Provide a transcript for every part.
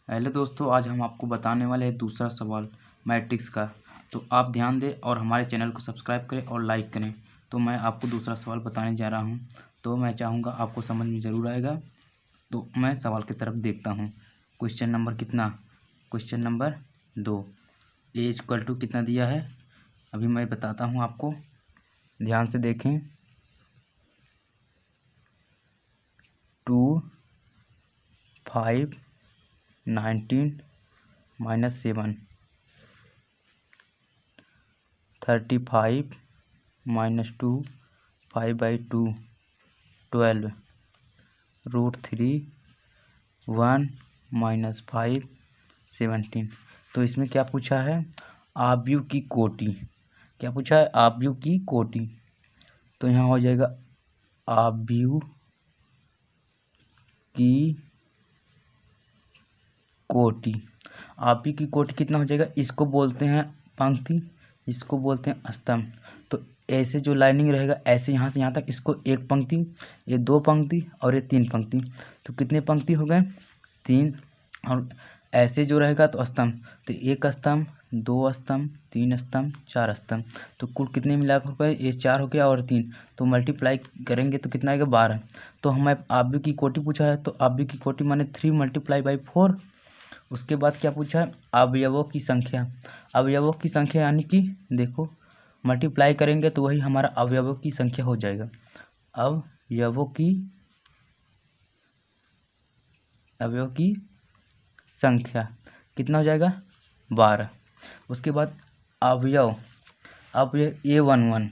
Hello दोस्तों, आज हम आपको बताने वाले हैं दूसरा सवाल मैट्रिक्स का। तो आप ध्यान दें और हमारे चैनल को सब्सक्राइब करें और लाइक करें। तो मैं आपको दूसरा सवाल बताने जा रहा हूं, तो मैं चाहूँगा आपको समझ में ज़रूर आएगा। तो मैं सवाल की तरफ देखता हूं। क्वेश्चन नंबर कितना? Question number 2। A equal to कितना दिया है, अभी मैं बताता हूँ आपको, ध्यान से देखें। 2, 5, 19 -7, 35 -2, 5/2, 12, √3, 1 -5, 17। तो इसमें क्या पूछा है? आव्यूह की कोटि। क्या पूछा है? आव्यूह की कोटि। तो यहाँ हो जाएगा आव्यूह की कोटि। आव्यूह की कोटि कितना हो जाएगा? इसको बोलते हैं पंक्ति, इसको बोलते हैं स्तंभ। तो ऐसे जो लाइनिंग रहेगा, ऐसे यहाँ से यहाँ तक, इसको एक पंक्ति, ये 2 पंक्ति और ये 3 पंक्ति। तो कितने पंक्ति हो गए? 3। और ऐसे जो रहेगा तो स्तंभ, तो 1 स्तंभ, 2 स्तंभ, 3 स्तंभ, 4 स्तंभ। तो कुल कितने मिलाकर हो गए? ये 4 हो गया और 3, तो मल्टीप्लाई करेंगे तो कितना आएगा? 12। तो हमें आव्यूह की कोटि पूछा है, तो आव्यूह की कोटि माने 3 × 4। उसके बाद क्या पूछा है? अवयवों की संख्या। अवयवों की संख्या यानी कि देखो, मल्टीप्लाई करेंगे तो वही हमारा अवयवों की संख्या हो जाएगा। अवयवों की संख्या कितना हो जाएगा? 12। उसके बाद अवयव, अब ये A11,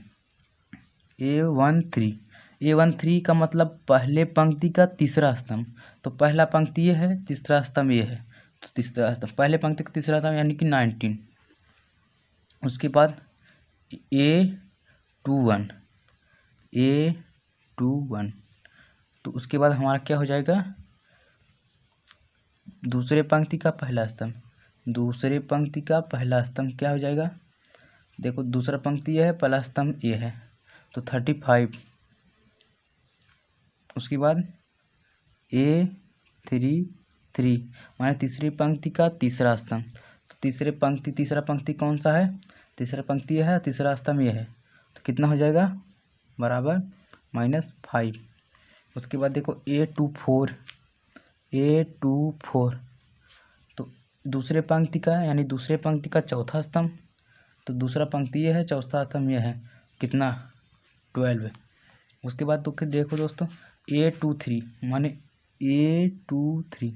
A13, A13 का मतलब पहले पंक्ति का तीसरा स्तंभ। तो पहला पंक्ति ये है, तीसरा स्तंभ ये है, तो तीसरा स्तंभ, पहले पंक्ति का तीसरा स्तंभ यानी कि 19। उसके बाद A21, A21, तो उसके बाद हमारा क्या हो जाएगा? दूसरे पंक्ति का पहला स्तंभ, दूसरे पंक्ति का पहला स्तंभ क्या हो जाएगा? देखो, दूसरा पंक्ति ये है, पहला स्तंभ ये है, तो 35। उसके बाद A33 माने तीसरी पंक्ति का तीसरा स्तंभ। तो तीसरा पंक्ति कौन सा है? तीसरा पंक्ति यह है, तीसरा स्तंभ यह है, तो कितना हो जाएगा? बराबर -5। उसके बाद देखो A24, तो दूसरे पंक्ति का यानी दूसरे पंक्ति का चौथा स्तंभ। तो दूसरा पंक्ति ये है, चौथा स्तंभ यह है, कितना? 12। उसके बाद तो देखो दोस्तों, A23 माने A23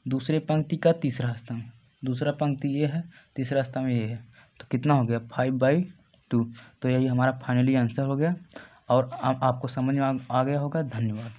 दूसरे पंक्ति का तीसरा स्तंभ, दूसरा पंक्ति ये है, तीसरा स्तंभ ये है, तो कितना हो गया? 5/2। तो यही हमारा फाइनली आंसर हो गया। और अब आपको समझ में आ गया होगा। धन्यवाद।